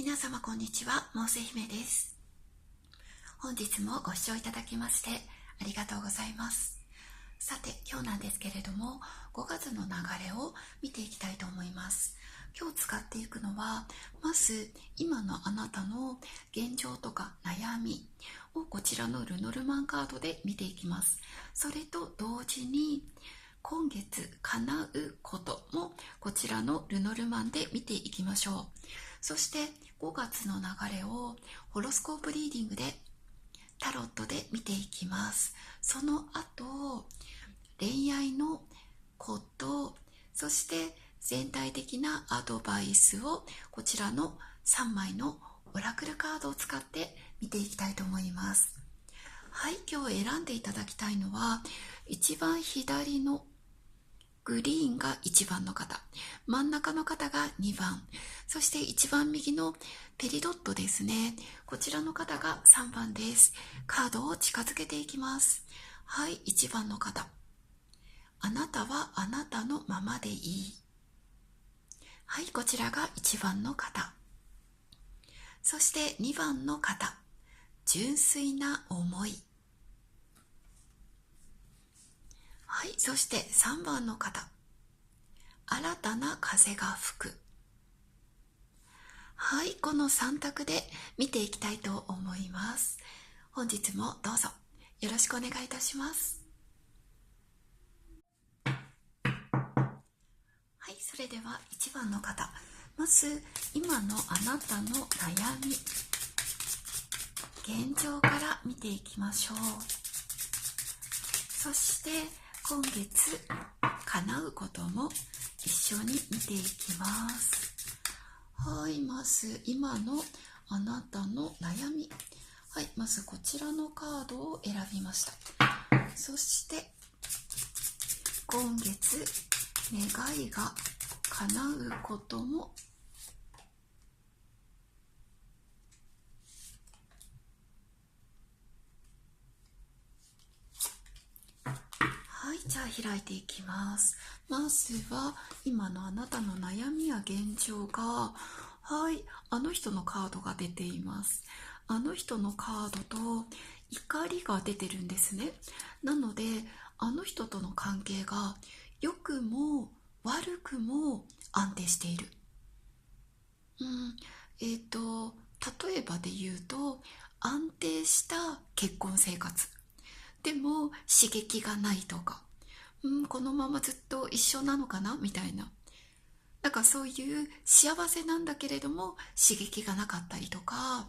皆様こんにちは、モーセ姫です。本日もご視聴いただきましてありがとうございます。さて、今日なんですけれども、5月の流れを見ていきたいと思います。今日使っていくのは、まず今のあなたの現状とか悩みをこちらのルノルマンカードで見ていきます。それと同時に今月叶うこともこちらのルノルマンで見ていきましょう。そして5月の流れをホロスコープリーディングでタロットで見ていきます。その後、恋愛のこと、そして全体的なアドバイスをこちらの3枚のオラクルカードを使って見ていきたいと思います。はい、今日選んでいただきたいのは、一番左のグリーンが1番の方、真ん中の方が2番、そして一番右のペリドットですね、こちらの方が3番です。カードを近づけていきます。はい、1番の方、あなたはあなたのままでいい。はい、こちらが1番の方。そして2番の方、純粋な思い。はい、そして3番の方、新たな風が吹く。はい、この3択で見ていきたいと思います。本日もどうぞよろしくお願いいたします。はい、それでは1番の方、まず今のあなたの悩み、現状から見ていきましょう。そして今月叶うことも一緒に見ていきます。はい、まず今のあなたの悩み。はい、まずこちらのカードを選びました。そして今月願いが叶うこともはい、じゃあ開いていきます。まずは今のあなたの悩みや現状が、はい、あの人のカードが出ています。あの人のカードと怒りが出てるんですね。なのであの人との関係が良くも悪くも安定している。例えばで言うと、安定した結婚生活でも刺激がないとか、このままずっと一緒なのかなみたいな、なんかそういう幸せなんだけれども刺激がなかったりとか、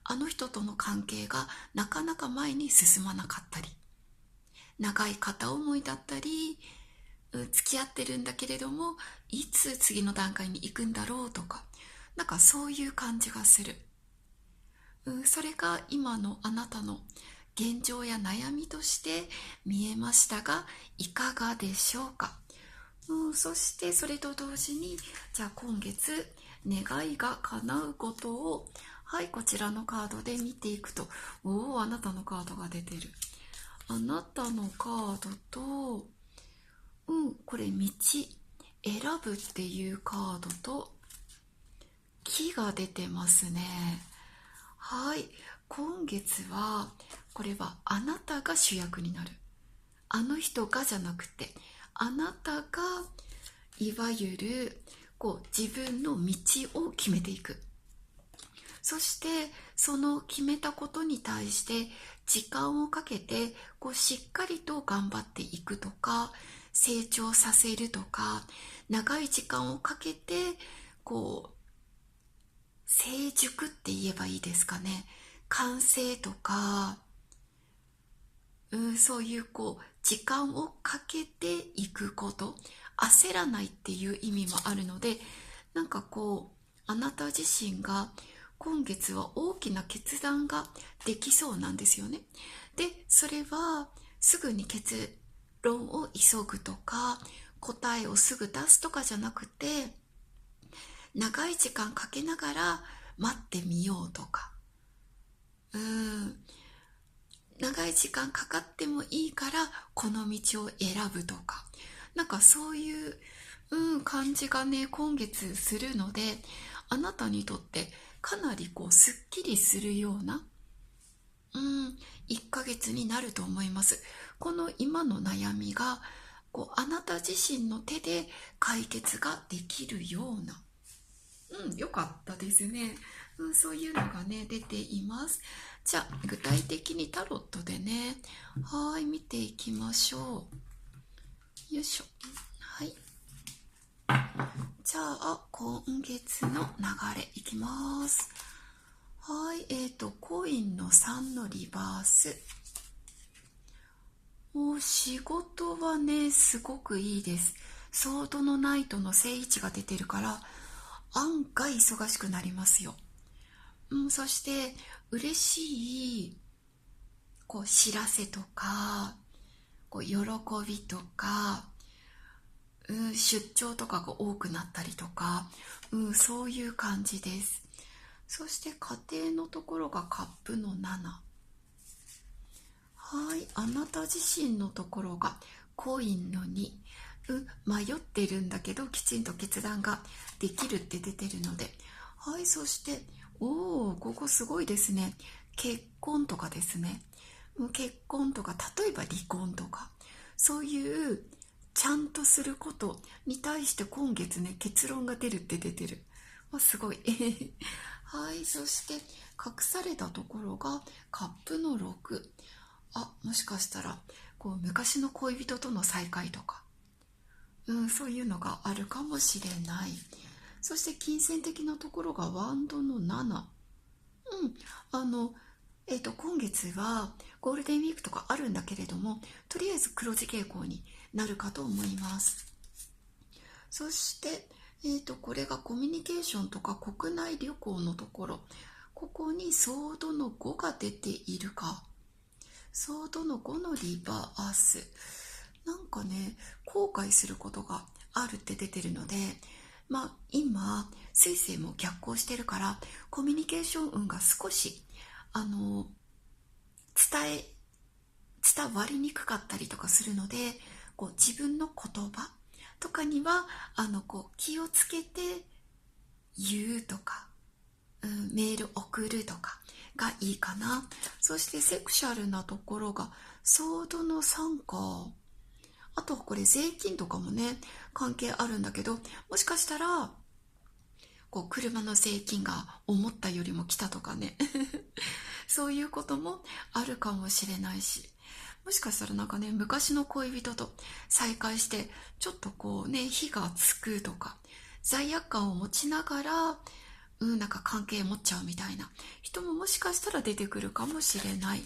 あの人との関係がなかなか前に進まなかったり、長い片思いだったり、付き合ってるんだけれどもいつ次の段階に行くんだろうとか、なんかそういう感じがする。それが今のあなたの現状や悩みとして見えましたが、いかがでしょうか。そしてそれと同時に、じゃあ今月願いが叶うことを、はい、こちらのカードで見ていくと、あなたのカードが出てる。あなたのカードと、これ道、選ぶっていうカードと木が出てますね。はい、今月はこれはあなたが主役になる。あの人がじゃなくて、あなたがいわゆる自分の道を決めていく。そしてその決めたことに対して時間をかけてしっかりと頑張っていくとか、成長させるとか、長い時間をかけて成熟って言えばいいですかね、完成とか、そういう時間をかけていくこと、焦らないっていう意味もあるので、なんかあなた自身が今月は大きな決断ができそうなんですよね。で、それはすぐに結論を急ぐとか、答えをすぐ出すとかじゃなくて、長い時間かけながら待ってみようとか、長い時間かかってもいいからこの道を選ぶとか、なんかそういう、感じがね今月するので、あなたにとってかなりすっきりするような、1ヶ月になると思います。この今の悩みが、あなた自身の手で解決ができるような、よかったですね。そういうのがね、出ています。じゃあ、具体的にタロットでね、見ていきましょう。よいしょ。はい。じゃあ、今月の流れいきます。はい、コインの3のリバース。もう仕事はね、すごくいいです。ソードのナイトの正位置が出てるから、案外忙しくなりますよ。そして嬉しい知らせとか喜びとか、出張とかが多くなったりとか、そういう感じです。そして家庭のところがカップの7。はい、あなた自身のところがコインの2。迷ってるんだけどきちんと決断ができるって出てるので、はい、そしてここすごいですね。結婚とかですね。結婚とか、例えば離婚とか、そういうちゃんとすることに対して今月ね、結論が出るって出てる。すごい。はい、そして隠されたところがカップの6。もしかしたら昔の恋人との再会とか、そういうのがあるかもしれない。そして金銭的なところがワンドの7。今月はゴールデンウィークとかあるんだけれども、とりあえず黒字傾向になるかと思います。そして、これがコミュニケーションとか国内旅行のところ、ここにソードの5が出ているか。ソードの5のリバース。なんかね、後悔することがあるって出てるので、今水星も逆行してるから、コミュニケーション運が少し伝わりにくかったりとかするので、自分の言葉とかには気をつけて言うとか、メール送るとかがいいかな。そしてセクシャルなところがソードの3か。あとこれ税金とかもね、関係あるんだけど、もしかしたら車の税金が思ったよりも来たとかねそういうこともあるかもしれないし、もしかしたらなんかね、昔の恋人と再会してちょっと火がつくとか、罪悪感を持ちながらなんか関係持っちゃうみたいな人ももしかしたら出てくるかもしれない。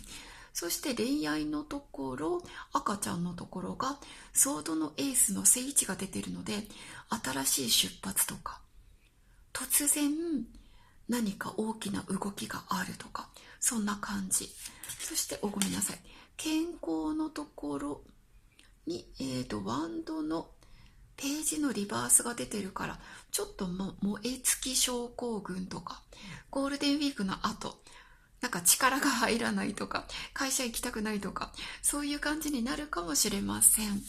そして恋愛のところ、赤ちゃんのところがソードのエースの正位置が出てるので、新しい出発とか、突然何か大きな動きがあるとか、そんな感じ。そしてごめんなさい、健康のところに、ワンドのページのリバースが出てるから、ちょっと燃え尽き症候群とか、ゴールデンウィークの後なんか力が入らないとか、会社行きたくないとか、そういう感じになるかもしれません。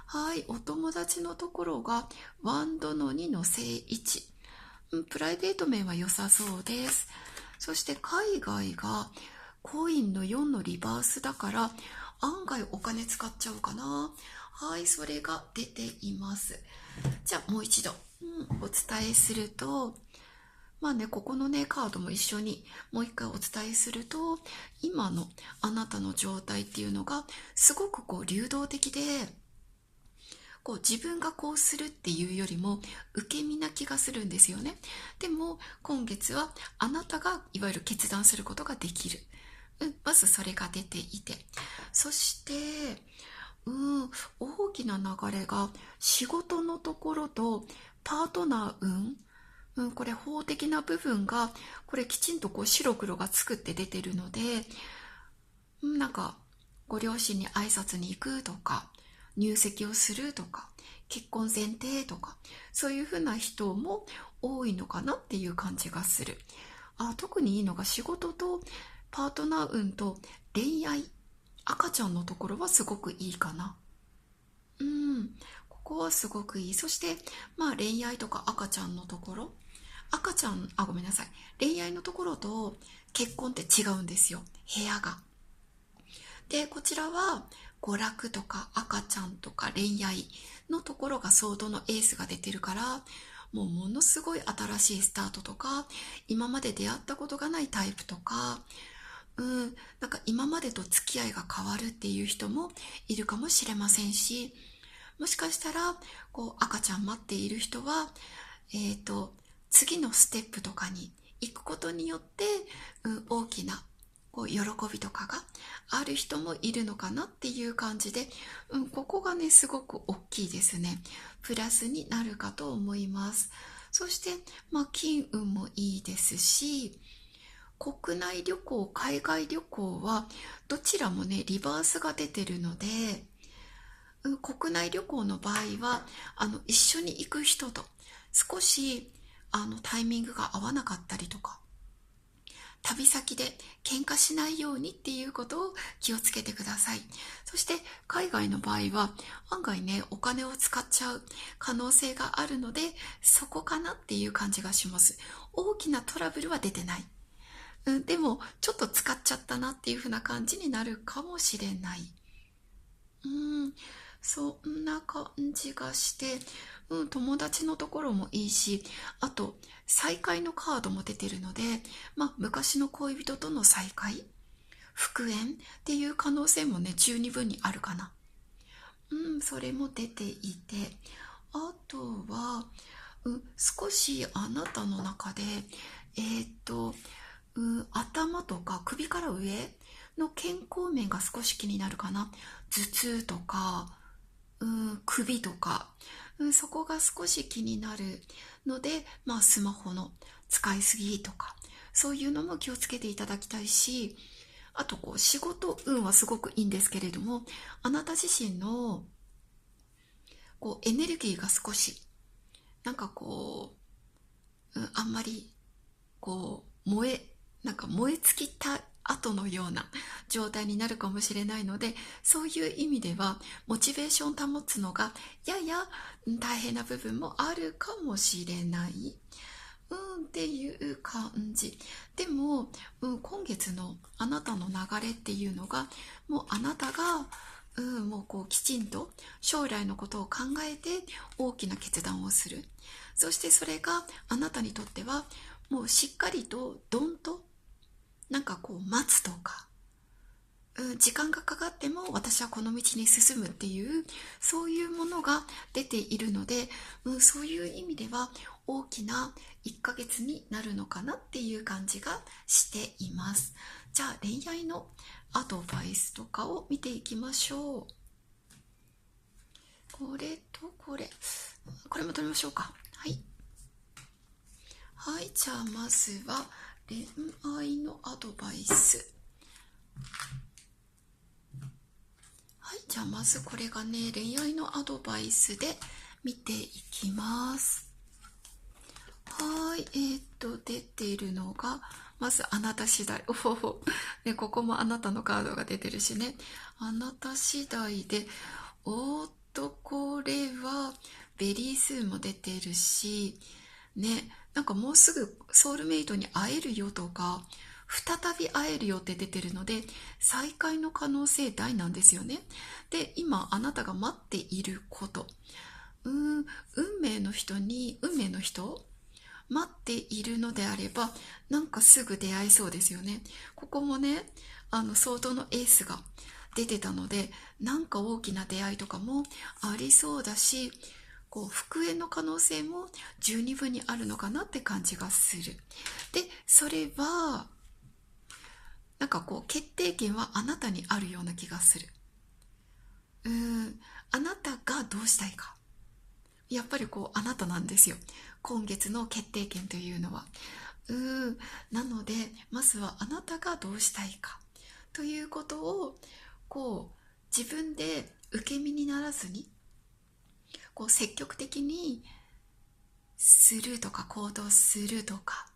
はい、お友達のところがワンドの2の正位置。プライベート面は良さそうです。そして海外がコインの4のリバースだから、案外お金使っちゃうかな。はい、それが出ています。じゃあもう一度、お伝えすると、ここのね、カードも一緒にもう一回お伝えすると、今のあなたの状態っていうのがすごく流動的で、自分がこうするっていうよりも受け身な気がするんですよね。でも今月はあなたがいわゆる決断することができる。まずそれが出ていて、そして大きな流れが仕事のところとパートナー運、これ法的な部分がこれきちんと白黒がつくって出てるので、なんかご両親に挨拶に行くとか、入籍をするとか、結婚前提とか、そういう風な人も多いのかなっていう感じがする。特にいいのが仕事とパートナー運と恋愛、赤ちゃんのところはすごくいいかな。ここはすごくいい。そして恋愛とか赤ちゃんのところ、赤ちゃん、あ、ごめんなさい。恋愛のところと結婚って違うんですよ。部屋が。で、こちらは娯楽とか赤ちゃんとか恋愛のところがソードのエースが出てるから、もうものすごい新しいスタートとか、今まで出会ったことがないタイプとか、なんか今までと付き合いが変わるっていう人もいるかもしれませんし、もしかしたら、こう赤ちゃん待っている人は、次のステップとかに行くことによって、大きなこう喜びとかがある人もいるのかなっていう感じで、ここがね、すごく大きいですね。プラスになるかと思います。そして、金運もいいですし、国内旅行、海外旅行は、どちらもね、リバースが出てるので、国内旅行の場合は、一緒に行く人と少し、タイミングが合わなかったりとか、旅先で喧嘩しないようにっていうことを気をつけてください。そして海外の場合は案外ね、お金を使っちゃう可能性があるので、そこかなっていう感じがします。大きなトラブルは出てない。でもちょっと使っちゃったなっていう風な感じになるかもしれない。うん、そんな感じがして、友達のところもいいし、あと、再会のカードも出てるので、昔の恋人との再会、復縁っていう可能性もね、十二分にあるかな。それも出ていて、あとは、少しあなたの中で、えーっと、頭とか首から上の健康面が少し気になるかな。頭痛とか、首とか、そこが少し気になるので、スマホの使いすぎとか、そういうのも気をつけていただきたいし、あとこう仕事運はすごくいいんですけれども、あなた自身のこうエネルギーが少しなんかこう、あんまりこうなんか燃え尽きた後のような状態になるかもしれないので、そういう意味ではモチベーション保つのがやや大変な部分もあるかもしれない。っていう感じ。でも、今月のあなたの流れっていうのが、もうあなたが、もうこうきちんと将来のことを考えて大きな決断をする。そしてそれがあなたにとっては、もうしっかりとドンと、なんかこう待つとか、時間がかかっても私はこの道に進むっていうそういうものが出ているので、そういう意味では大きな1ヶ月になるのかなっていう感じがしています。じゃあ恋愛のアドバイスとかを見ていきましょう。これとこれも取りましょうか。はい、じゃあまずは恋愛のアドバイス。はい、じゃあまずこれがね、恋愛のアドバイスで見ていきます。はい、出ているのが、まずあなた次第。ね、ここもあなたのカードが出てるしね。あなた次第で、これはベリースーも出てるし、ね、なんかもうすぐソウルメイトに会えるよとか、再び会えるよって出てるので、再会の可能性大なんですよね。で、今あなたが待っていること。運命の人待っているのであれば、なんかすぐ出会いそうですよね。ここもね、ソードのエースが出てたので、なんか大きな出会いとかもありそうだし、こう復縁の可能性も十二分にあるのかなって感じがする。で、それはなんかこう決定権はあなたにあるような気がする。あなたがどうしたいか、やっぱりこうあなたなんですよ、今月の決定権というのは。なのでまずはあなたがどうしたいかということをこう自分で受け身にならずに、こう積極的にするとか行動するとか、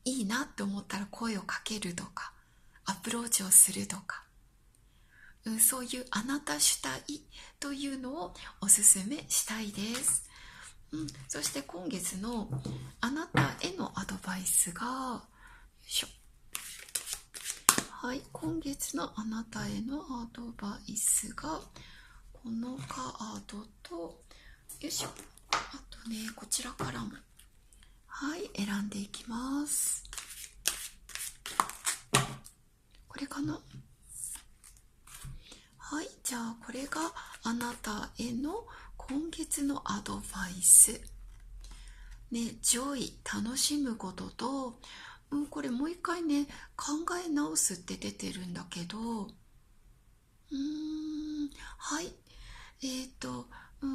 いいなって思ったら声をかけるとか、アプローチをするとか、そういうあなた主体というのをおすすめしたいです。そして今月のあなたへのアバイスが、よいしょ。はい、今月のあなたへのアドバイスが、このカードと、よいしょ。あとね、こちらからも、はい、選んでいきます。これかな。はい、じゃあこれがあなたへの今月のアドバイス。ね、ジョイ、楽しむことと、これもう一回ね、考え直すって出てるんだけど、はい。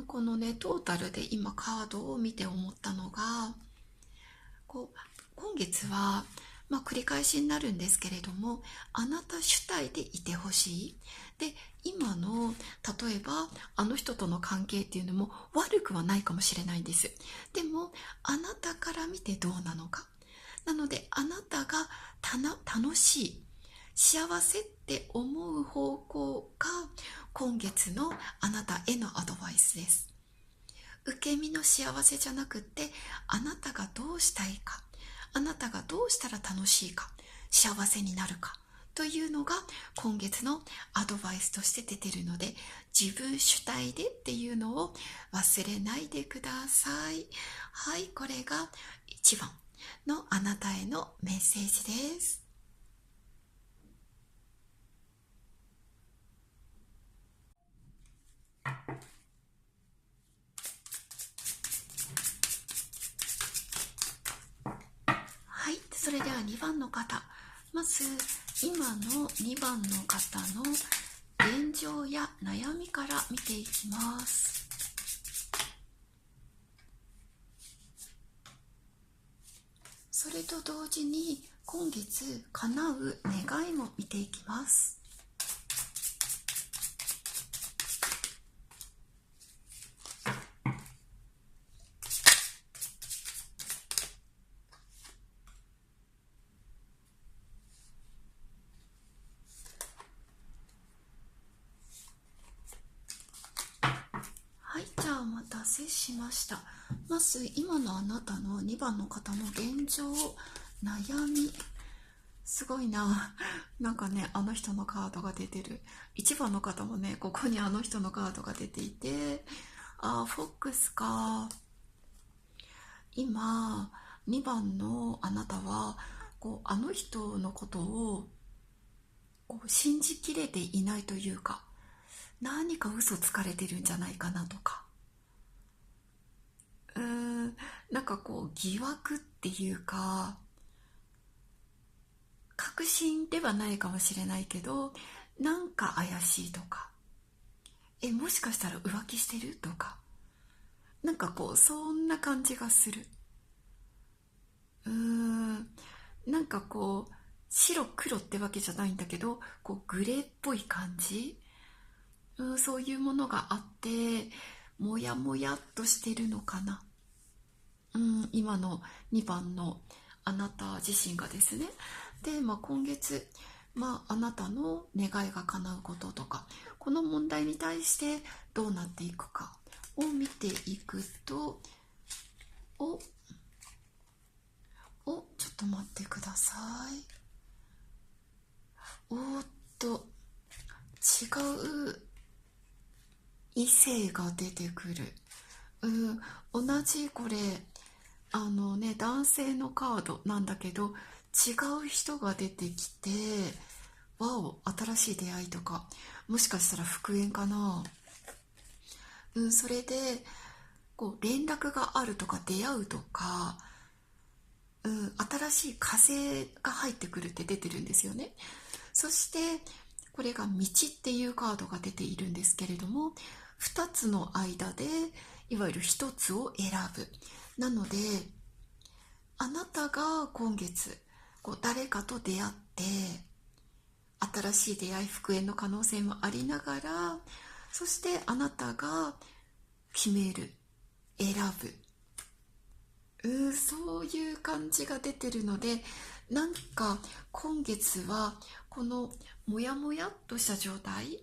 このね、トータルで今カードを見て思ったのが、今月は、繰り返しになるんですけれども、あなた主体でいてほしい。で、今の、例えば、あの人との関係っていうのも悪くはないかもしれないんです。でも、あなたから見てどうなのか。なので、あなたが楽しい、幸せって思う方向が、今月のあなたへのアドバイスです。受け身の幸せじゃなくって、あなたがどうしたいか、あなたがどうしたら楽しいか、幸せになるかというのが今月のアドバイスとして出てるので、自分主体でっていうのを忘れないでください。はい、これが1番のあなたへのメッセージです。はい、それでは2番の方。まず、今の2番の方の現状や悩みから見ていきます。それと同時に、今月叶う願いも見ていきます。はい、じゃあお待たせしました。まず今のあなたの2番の方の現状、悩み。すごいな。なんかね、あの人のカードが出てる。1番の方もね、ここにあの人のカードが出ていて、フォックスか。今、2番のあなたは、あの人のことを信じきれていないというか、何か嘘つかれてるんじゃないかなとか、なんか疑惑っていうか、確信ではないかもしれないけど、なんか怪しいとか、もしかしたら浮気してるとか、なんかそんな感じがする。なんか白黒ってわけじゃないんだけど、グレーっぽい感じ、そういうものがあって、もやもやっとしてるのかな。今の2番のあなた自身がですね。で、今月、あなたの願いが叶うこととか、この問題に対してどうなっていくかを見ていくと、ちょっと待ってください。違う異性が出てくる。同じこれ、男性のカードなんだけど、違う人が出てきて、わお、新しい出会いとか、もしかしたら復縁かな。それで、連絡があるとか出会うとか、新しい風が入ってくるって出てるんですよね。そして、これが道っていうカードが出ているんですけれども、2つの間で、いわゆる1つを選ぶ。なので、あなたが今月、誰かと出会って、新しい出会い、復縁の可能性もありながら、そしてあなたが決める、選ぶ。そういう感じが出てるので、なんか今月はこのモヤモヤっとした状態、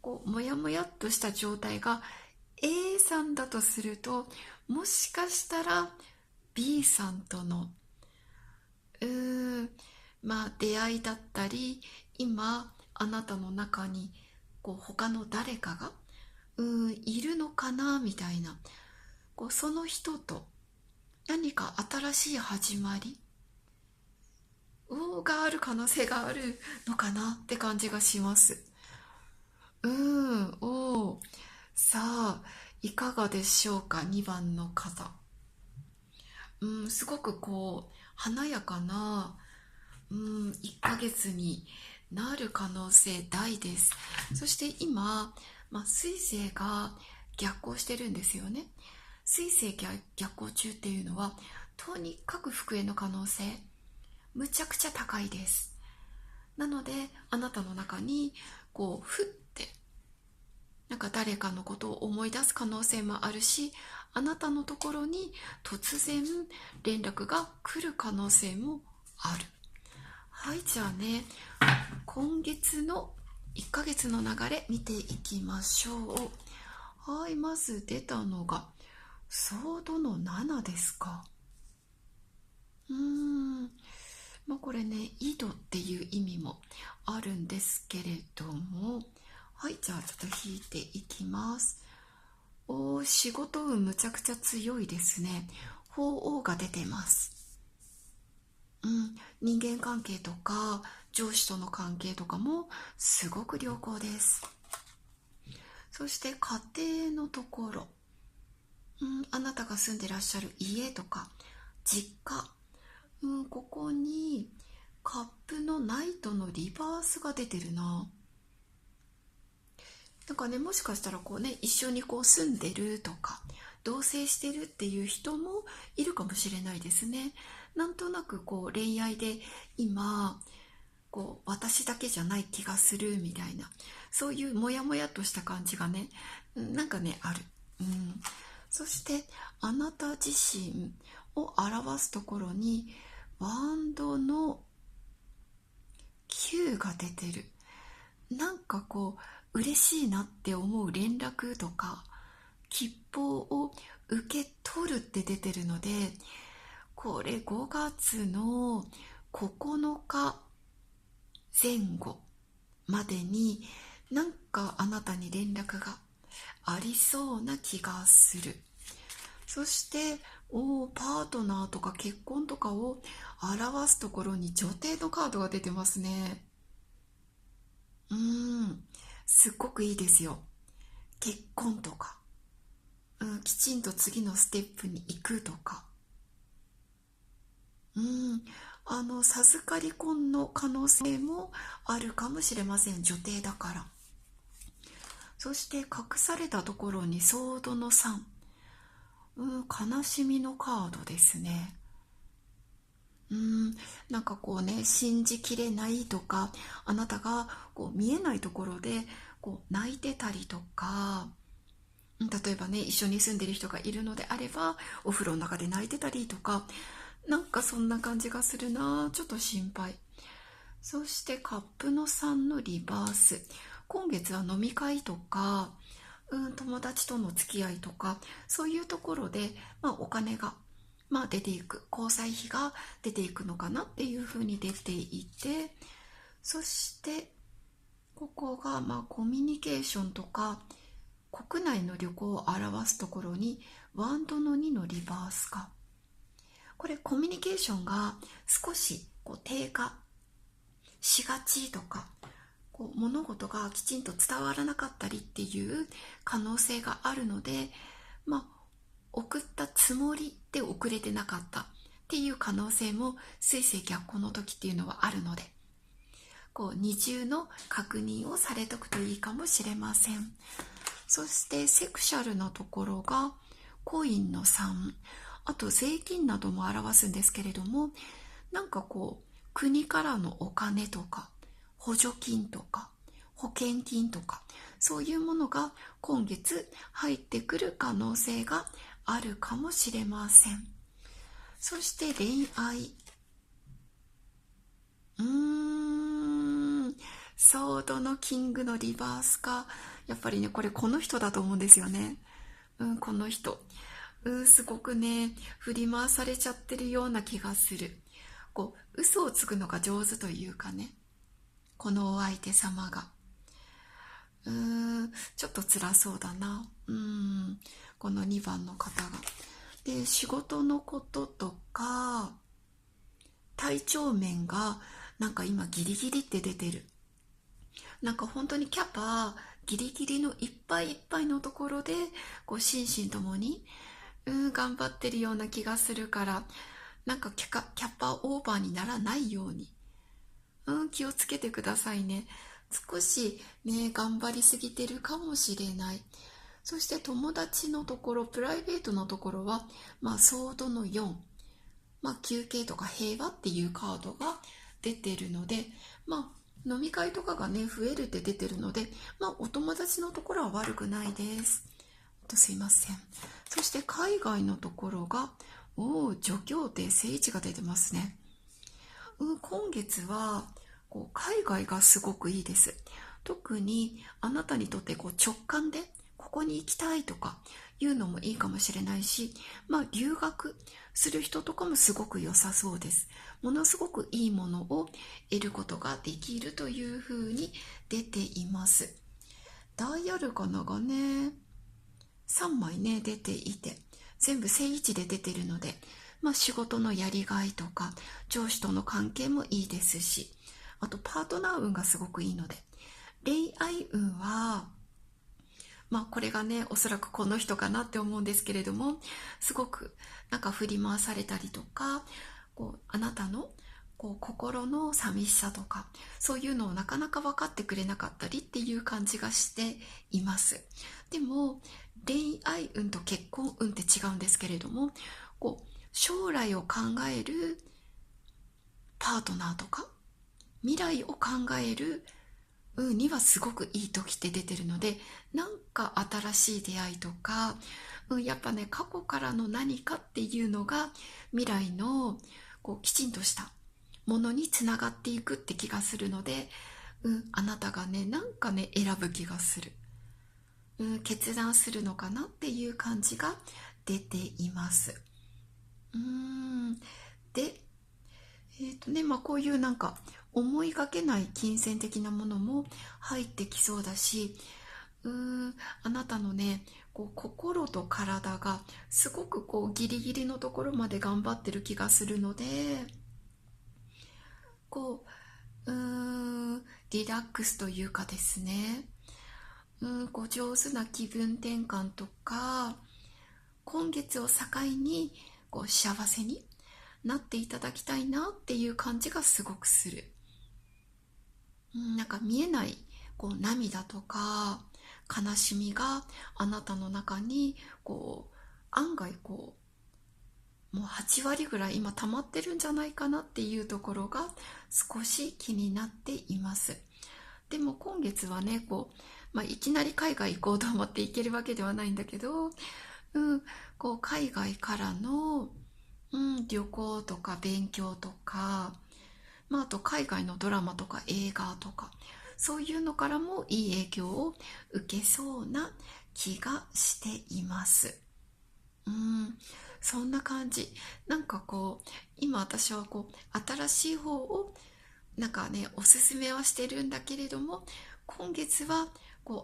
モヤモヤっとした状態が A さんだとすると、もしかしたら B さんとの出会いだったり、今あなたの中に他の誰かがいるのかなみたいな、その人と何か新しい始まりがある可能性があるのかなって感じがします。さあ、いかがでしょうか、2番の方。すごく華やかな、1ヶ月になる可能性大です。そして今、水星が逆行してるんですよね。水星逆行中っていうのは、とにかく復縁の可能性、むちゃくちゃ高いです。なので、あなたの中に、ふって、なんか誰かのことを思い出す可能性もあるし、あなたのところに突然連絡が来る可能性もある。はい、じゃあね、今月の1ヶ月の流れ見ていきましょう。はい、まず出たのがソードの7ですか。これね、井戸っていう意味もあるんですけれども、はい、じゃあちょっと引いていきます。仕事運むちゃくちゃ強いですね。鳳凰が出てます。人間関係とか上司との関係とかもすごく良好です。そして家庭のところ、あなたが住んでらっしゃる家とか実家、ここにカップのナイトのリバースが出てるな。なんかね、もしかしたら一緒に住んでるとか同棲してるっていう人もいるかもしれないですね。なんとなく恋愛で今私だけじゃない気がするみたいな、そういうモヤモヤとした感じがね、なんかねある。そしてあなた自身を表すところにワンドの9が出てる。なんか嬉しいなって思う連絡とか吉報を受け取るって出てるので、これ5月の9日前後までになんかあなたに連絡がありそうな気がする。そしてパートナーとか結婚とかを表すところに女帝のカードが出てますね。すっごくいいですよ。結婚とか、きちんと次のステップに行くとか、授かり婚の可能性もあるかもしれません、女帝だから。そして隠されたところにソードの3、悲しみのカードですね。なんか信じきれないとか、あなたが見えないところで泣いてたりとか、例えばね、一緒に住んでる人がいるのであればお風呂の中で泣いてたりとか、なんかそんな感じがするな。ちょっと心配。そしてカップの3のリバース、今月は飲み会とか、友達との付き合いとか、そういうところで、お金が出ていく、交際費が出ていくのかなっていうふうに出ていて、そしてここがコミュニケーションとか国内の旅行を表すところにワンドの2のリバースか。これコミュニケーションが少し低下しがちとか、物事がきちんと伝わらなかったりっていう可能性があるので、送ったつもりで送れてなかったっていう可能性も水星逆行の時っていうのはあるので、二重の確認をされとくといいかもしれません。そしてセクシャルなところがコインの3、あと税金なども表すんですけれども、なんか国からのお金とか補助金とか保険金とか、そういうものが今月入ってくる可能性があるかもしれません。そして恋愛、ソードのキングのリバースか。やっぱりね、これこの人だと思うんですよね。この人、すごくね振り回されちゃってるような気がする。嘘をつくのが上手というかね、このお相手様がちょっと辛そうだな。この2番の方が。で、仕事のこととか体調面がなんか今ギリギリって出てる。なんか本当にキャパギリギリのいっぱいいっぱいのところで心身ともに頑張ってるような気がするから、なんかキャパオーバーにならないように気をつけてくださいね。少しね頑張りすぎてるかもしれない。そして友達のところ、プライベートのところはソードの4、休憩とか平和っていうカードが出てるので、飲み会とかがね増えるって出てるので、お友達のところは悪くないです。すいません。そして海外のところが助教廷正位置が出てますね。今月は海外がすごくいいです。特にあなたにとって直感でここに行きたいとかいうのもいいかもしれないし、留学する人とかもすごく良さそうです。ものすごくいいものを得ることができるというふうに出ています。ダイヤルカナがね3枚ね出ていて、全部正位置で出てるので、仕事のやりがいとか上司との関係もいいですし、あとパートナー運がすごくいいので、恋愛運はこれがねおそらくこの人かなって思うんですけれども、すごくなんか振り回されたりとか、あなたの心の寂しさとかそういうのをなかなか分かってくれなかったりっていう感じがしています。でも恋愛運と結婚運って違うんですけれども、将来を考えるパートナーとか未来を考えるにはすごくいい時って出てるので、なんか新しい出会いとか、やっぱね過去からの何かっていうのが未来のきちんとしたものにつながっていくって気がするので、あなたがねなんかね選ぶ気がする、決断するのかなっていう感じが出ています。でこういうなんか思いがけない金銭的なものも入ってきそうだし、あなたのね心と体がすごくギリギリのところまで頑張ってる気がするので、リラックスというかですね、上手な気分転換とか、今月を境に幸せになっていただきたいなっていう感じがすごくする。なんか見えない涙とか悲しみがあなたの中に案外もう8割ぐらい今溜まってるんじゃないかなっていうところが少し気になっています。でも今月はねいきなり海外行こうと思って行けるわけではないんだけど、海外からの、旅行とか勉強とか、あと海外のドラマとか映画とかそういうのからもいい影響を受けそうな気がしています。そんな感じ。なんか今私は新しい方をなんかねおすすめはしてるんだけれども、今月は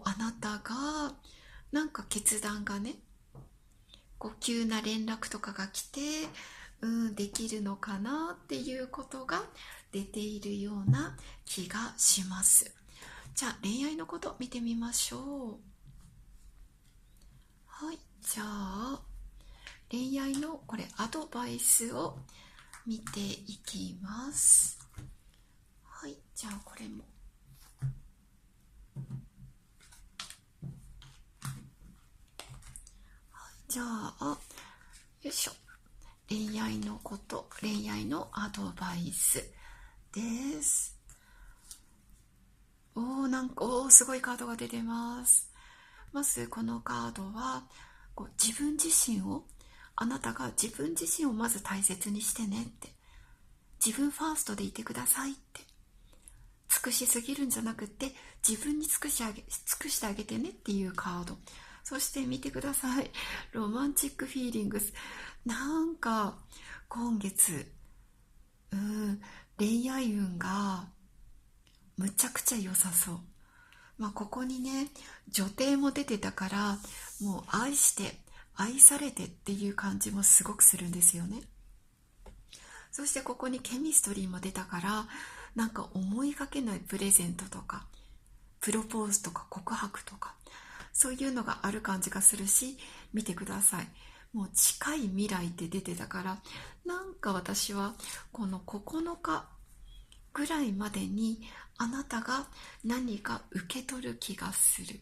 あなたがなんか決断がね急な連絡とかが来てできるのかなっていうことが出ているような気がします。じゃあ恋愛のこと見てみましょう。はい、じゃあ恋愛のこれアドバイスを見ていきます。はい、じゃあこれもじゃあよいしょ、恋愛のこと、恋愛のアドバイスです。なんかすごいカードが出てます。まずこのカードは自分自身を、あなたが自分自身をまず大切にしてねって、自分ファーストでいてくださいって、尽くしすぎるんじゃなくて自分に尽くしてあげてねっていうカード。そして見てください、ロマンチックフィーリングス。なんか今月恋愛運がむちゃくちゃ良さそう。ここにね、女帝も出てたから、もう愛して愛されてっていう感じもすごくするんですよね。そしてここにケミストリーも出たから、なんか思いがけないプレゼントとかプロポーズとか告白とか、そういうのがある感じがするし、見てください。もう近い未来って出てたから、なんか私はこの9日ぐらいまでにあなたが何か受け取る気がする。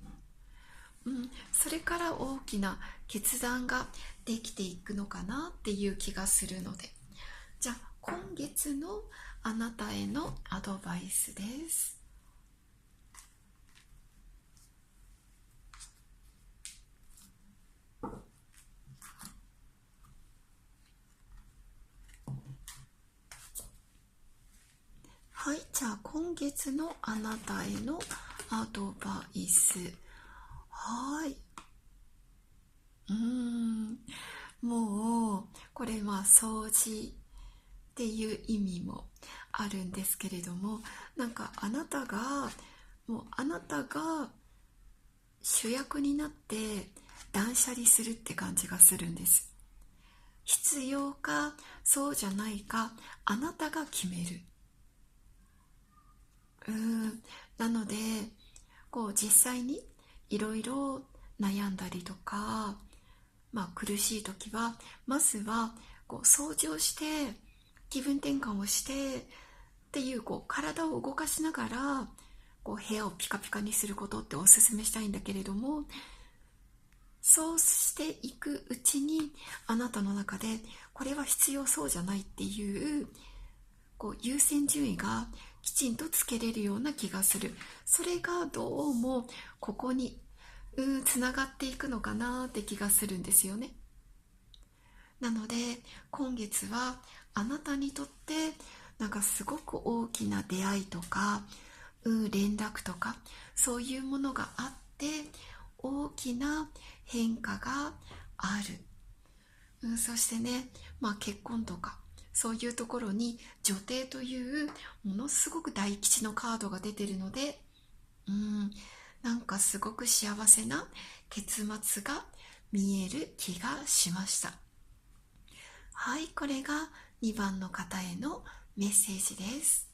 それから大きな決断ができていくのかなっていう気がするので、じゃあ今月のあなたへのアドバイスです。はい、じゃあ今月のあなたへのアドバイス。はい。もうこれ掃除っていう意味もあるんですけれども、なんかあなたが主役になって断捨離するって感じがするんです。必要かそうじゃないか、あなたが決める。なので実際にいろいろ悩んだりとか、苦しい時はまずは掃除をして気分転換をしてっていう、体を動かしながら部屋をピカピカにすることっておすすめしたいんだけれども、そうしていくうちにあなたの中でこれは必要そうじゃないっていう優先順位がきちんとつけれるような気がする。それがどうもここにつながっていくのかなって気がするんですよね。なので今月はあなたにとってなんかすごく大きな出会いとか、連絡とかそういうものがあって大きな変化がある。そしてね、結婚とかそういうところに女帝というものすごく大吉のカードが出てるので、なんかすごく幸せな結末が見える気がしました。はい、これが2番の方へのメッセージです。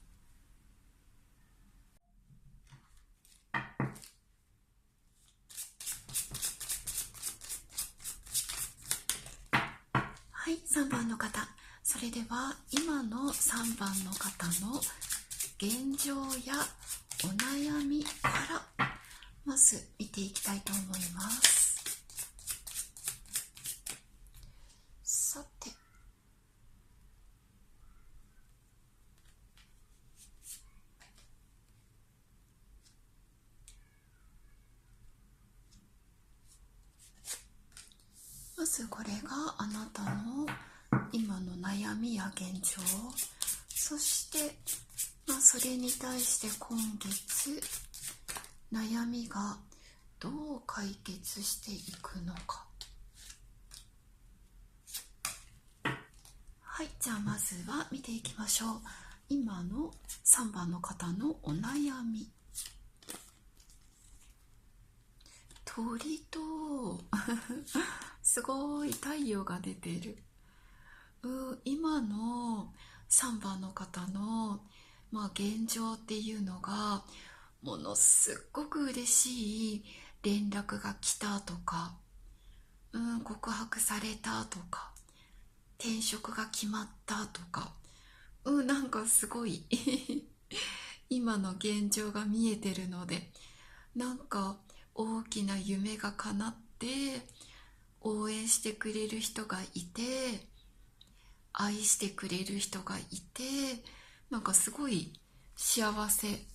はい、3番の方。それでは今の3番の方の現状やお悩みからまず見ていきたいと思います。さて、まずこれがあなたの今の悩みや現状、そしてそれに対して今月悩みがどう解決していくのか。はい、じゃあまずは見ていきましょう。今の3番の方のお悩み。鳥とすごい太陽が出てる。今の3番の方の現状っていうのがものすっごく嬉しい連絡が来たとか、告白されたとか、転職が決まったとか、なんかすごい今の現状が見えてるので、なんか大きな夢が叶って応援してくれる人がいて、愛してくれる人がいて、なんかすごい幸せ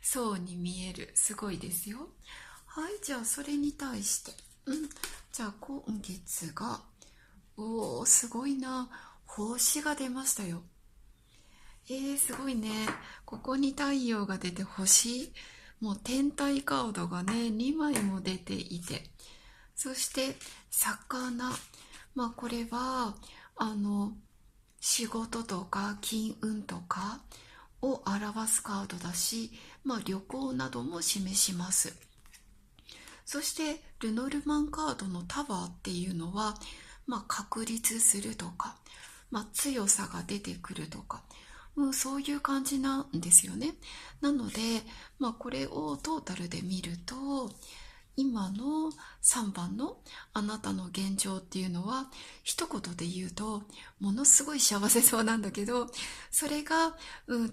そうに見える。すごいですよ。はい、じゃあそれに対してじゃあ今月がすごいな、星が出ましたよ。すごいね。ここに太陽が出て星、もう天体カードがね2枚も出ていて、そして魚、これは仕事とか金運とかを表すカードだし、旅行なども示します。そしてルノルマンカードのタワーっていうのは、確立するとか、強さが出てくるとか、そういう感じなんですよね。なので、これをトータルで見ると、今の3番のあなたの現状っていうのは、一言で言うとものすごい幸せそうなんだけど、それが、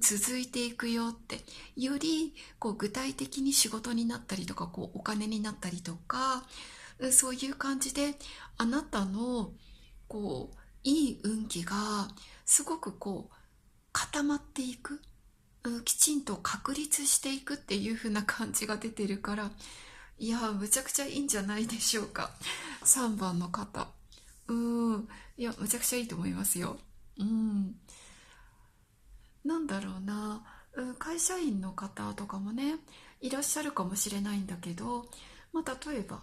続いていくよって、より具体的に仕事になったりとか、お金になったりとか、そういう感じであなたのいい運気がすごく固まっていく、きちんと確立していくっていう風な感じが出てるから、いやむちゃくちゃいいんじゃないでしょうか。3番の方、いやむちゃくちゃいいと思いますよ。なんだろうな、会社員の方とかもねいらっしゃるかもしれないんだけど、例えば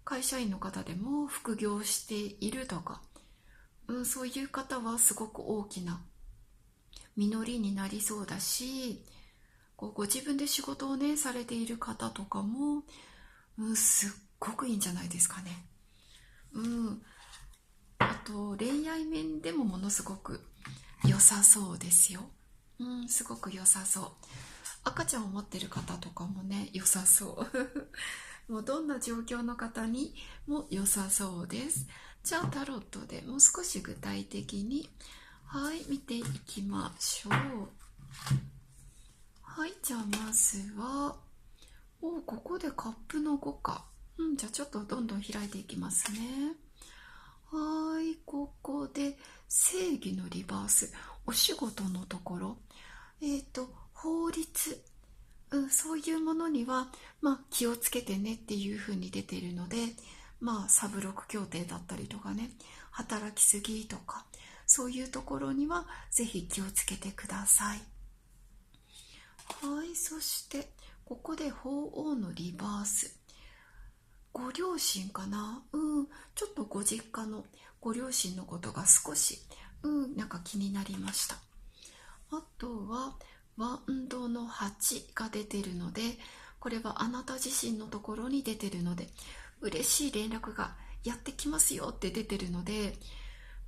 会社員の方でも副業しているとか、そういう方はすごく大きな実りになりそうだし、ご自分で仕事をねされている方とかも、すっごくいいんじゃないですかね。あと恋愛面でもものすごく良さそうですよ。すごく良さそう。赤ちゃんを持ってる方とかもね良さそうもうどんな状況の方にも良さそうです。じゃあタロットでもう少し具体的に見ていきましょう。じゃあまずはここでカップの5か。じゃあちょっとどんどん開いていきますね。ここで正義のリバース、お仕事のところ、法律、そういうものには、気をつけてねっていう風に出てるので、サブロク協定だったりとかね、働きすぎとか、そういうところにはぜひ気をつけてください。そしてここで鳳凰のリバース、ご両親かな、ちょっとご実家のご両親のことが少し、なんか気になりました。あとはワンドの8が出てるので、これはあなた自身のところに出てるので、嬉しい連絡がやってきますよって出てるので、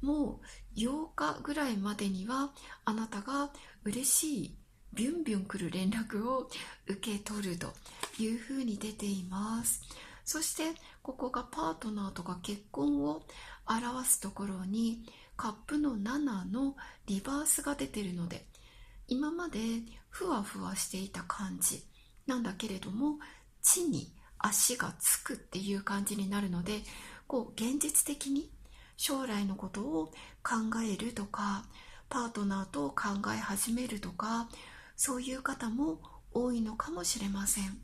もう8日ぐらいまでにはあなたが嬉しいビュンビュン来る連絡を受け取るというふうに出ています。そしてここがパートナーとか結婚を表すところにカップの7のリバースが出てるので、今までふわふわしていた感じなんだけれども、地に足がつくっていう感じになるので、現実的に将来のことを考えるとか、パートナーと考え始めるとか、そういう方も多いのかもしれません。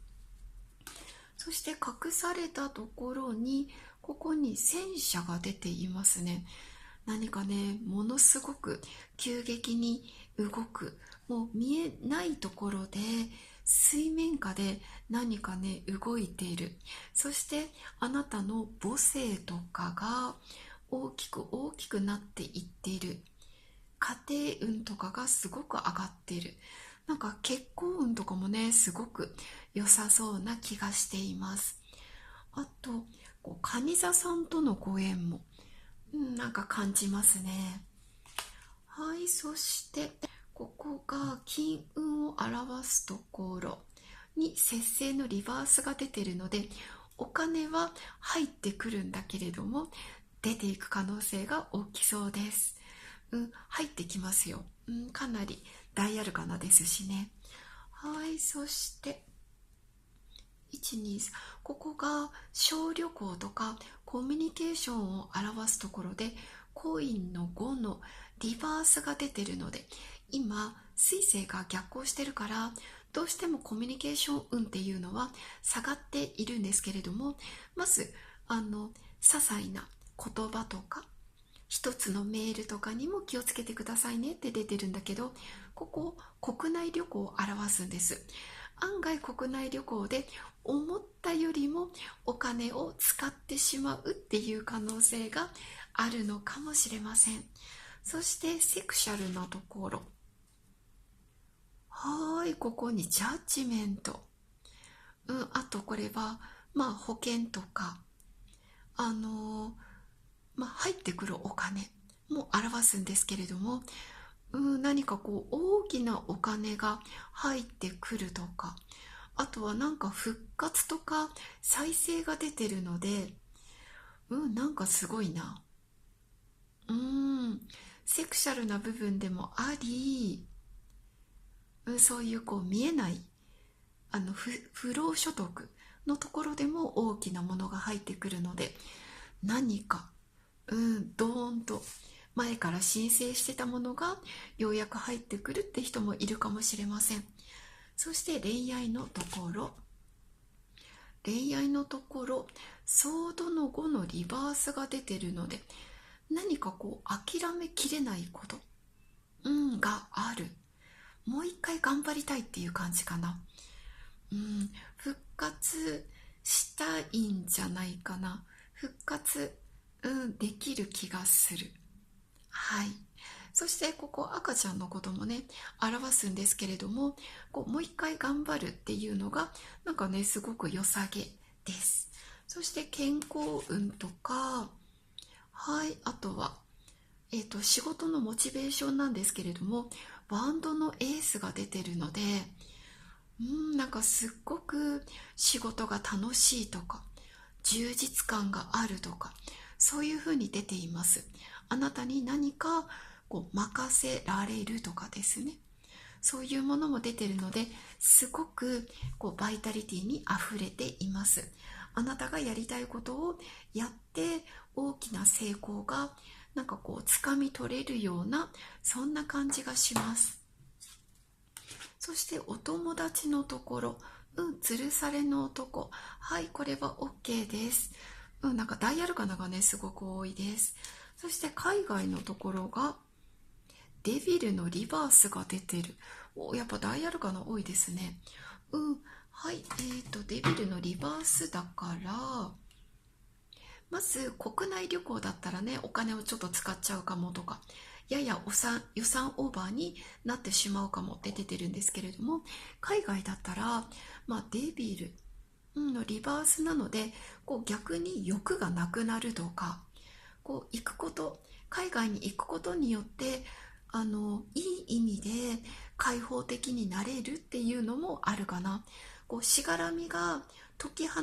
そして隠されたところにここに戦車が出ていますね。何かねものすごく急激に動く、もう見えないところで水面下で何かね動いている。そしてあなたの母性とかが大きく大きくなっていっている。家庭運とかがすごく上がっている。なんか結婚運とかもねすごく良さそうな気がしています。あと蟹座さんとのご縁も、なんか感じますね。そしてここが金運を表すところに節制のリバースが出ているので、お金は入ってくるんだけれども出ていく可能性が大きそうです。入ってきますよ。かなり大アルカナですしね。そして123、ここが小旅行とかコミュニケーションを表すところで、コインの5のリバースが出てるので、今水星が逆行してるからどうしてもコミュニケーション運っていうのは下がっているんですけれども、まず些細な言葉とか一つのメールとかにも気をつけてくださいねって出てるんだけど、ここ国内旅行を表すんです。案外国内旅行で思ったよりもお金を使ってしまうっていう可能性があるのかもしれません。そしてセクシャルなところ、ここにジャッジメント、あとこれは保険とか入ってくるお金も表すんですけれども、何かこう大きなお金が入ってくるとか、あとはなんか復活とか再生が出てるので、なんかすごいな。セクシャルな部分でもあり、そういうこう見えない不労所得のところでも大きなものが入ってくるので、何かドーンと前から申請してたものがようやく入ってくるって人もいるかもしれません。そして恋愛のところ、ソードの5のリバースが出てるので、何かこう諦めきれないこと、がある。もう一回頑張りたいっていう感じかな。復活したいんじゃないかな。復活、できる気がする。はい。そしてここ赤ちゃんのこともね表すんですけれども、もう一回頑張るっていうのがなんかねすごく良さげです。そして健康運とか、あとは仕事のモチベーションなんですけれども、バンドのエースが出てるので、なんかすっごく仕事が楽しいとか充実感があるとか、そういうふうに出ています。あなたに何か任せられるとかですね、そういうものも出てるので、すごくバイタリティにあふれています。あなたがやりたいことをやって大きな成功がなんかつかみ取れるような、そんな感じがします。そしてお友達のところ、吊るされの男、これは OK です。なんかダイアルカナがねすごく多いです。そして海外のところがデビルのリバースが出てる。やっぱダイアルカナ多いですね。デビルのリバースだから、まず国内旅行だったらねお金をちょっと使っちゃうかもとか、やや予算オーバーになってしまうかもって出てるんですけれども、海外だったら、デビルのリバースなので、逆に欲がなくなるとか、行くこと、海外に行くことによっていい意味で開放的になれるっていうのもあるかな。しがらみが解き放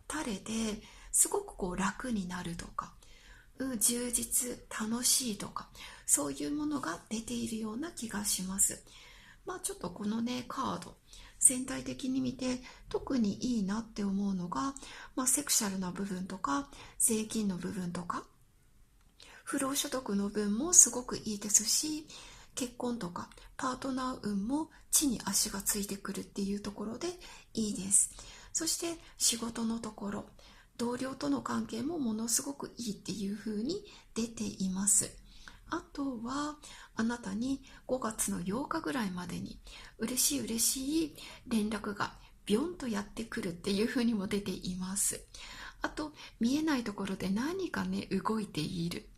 たれて、すごく楽になるとか、充実楽しいとか、そういうものが出ているような気がします。ちょっとこのねカード全体的に見て特にいいなって思うのが、セクシャルな部分とか税金の部分とか不労所得の分もすごくいいですし、結婚とかパートナー運も地に足がついてくるっていうところでいいです。そして仕事のところ、同僚との関係もものすごくいいっていう風に出ています。あとはあなたに5月の8日ぐらいまでに嬉しい連絡がビョンとやってくるっていう風にも出ています。あと見えないところで何かね動いている、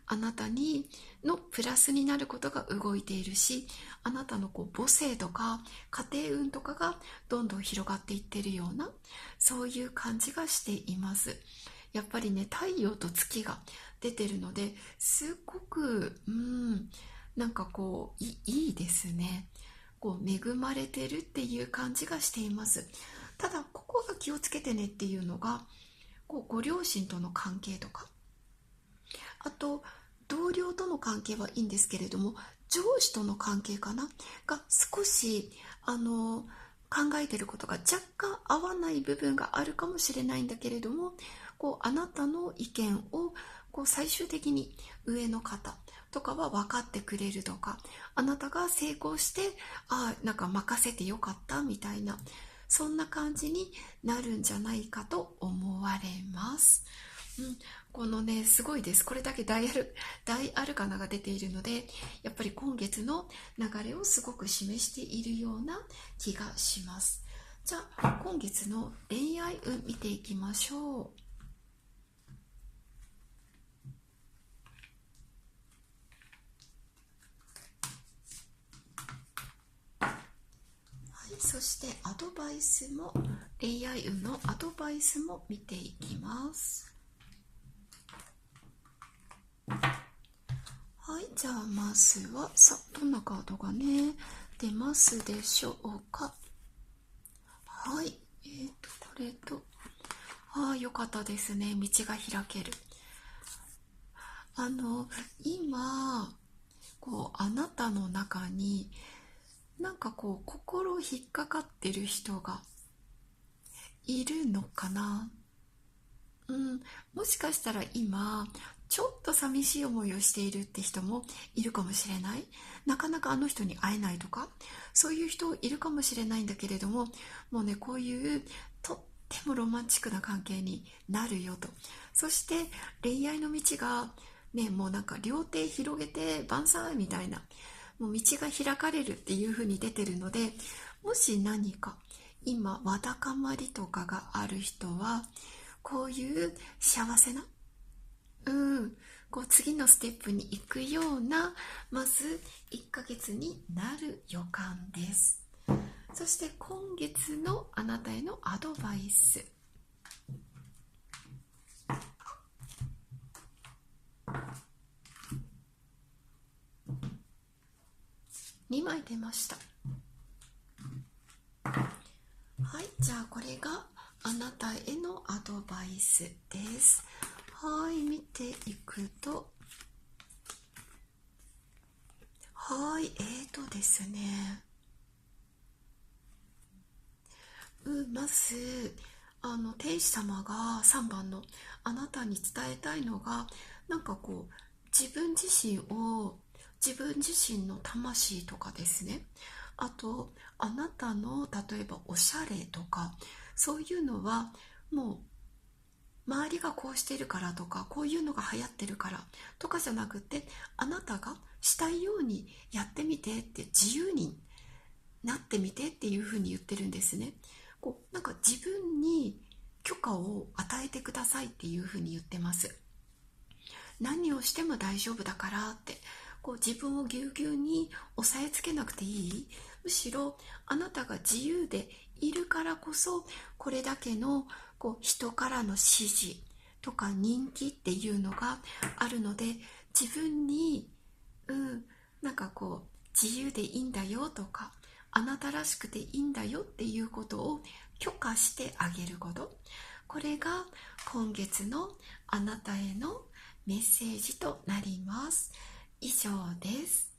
あなたにのプラスになることが動いているし、あなたの母性とか家庭運とかがどんどん広がっていってるような、そういう感じがしています。やっぱりね太陽と月が出てるので、すっごくなんかいいですね。恵まれてるっていう感じがしています。ただここが気をつけてねっていうのが、ご両親との関係とか、あと同僚との関係はいいんですけれども、上司との関係かなが少し考えてることが若干合わない部分があるかもしれないんだけれども、あなたの意見を最終的に上の方とかは分かってくれるとか、あなたが成功してなんか任せてよかったみたいな、そんな感じになるんじゃないかと思われます。このねすごいです。これだけ大アルカナが出ているので、やっぱり今月の流れをすごく示しているような気がします。じゃあ今月の恋愛運見ていきましょう。してアドバイスも、恋愛運のアドバイスも見ていきます。はい、じゃあまずはどんなカードがね出ますでしょうか。はい、これと、よかったですね。道が開ける。今あなたの中になんか心引っかかってる人がいるのかな。もしかしたら今ちょっと寂しい思いをしているって人もいるかもしれない。なかなかあの人に会えないとか、そういう人いるかもしれないんだけれども、もうね、こういうとってもロマンチックな関係になるよと。そして恋愛の道がね、もうなんか両手広げて万歳みたいな、もう道が開かれるっていう風に出てるので、もし何か今わだかまりとかがある人は、こういう幸せな、次のステップに行くような、まず1ヶ月になる予感です。そして今月のあなたへのアドバイス。2枚出ました。はい、じゃあこれがあなたへのアドバイスです。はい、見ていくと、はい、ですね、まず天使様が3番のあなたに伝えたいのが、なんか自分自身の魂とかですね、あとあなたの例えばおしゃれとか、そういうのはもう周りがこうしてるからとか、こういうのが流行ってるからとかじゃなくて、あなたがしたいようにやってみてって、自由になってみてっていうふうに言ってるんですね。なんか自分に許可を与えてくださいっていうふうに言ってます。何をしても大丈夫だからって、自分をぎゅうぎゅうに押さえつけなくていい。むしろあなたが自由でいるからこそ、これだけの人からの支持とか人気っていうのがあるので、自分になんか自由でいいんだよとか、あなたらしくていいんだよっていうことを許可してあげること、これが今月のあなたへのメッセージとなります。以上です。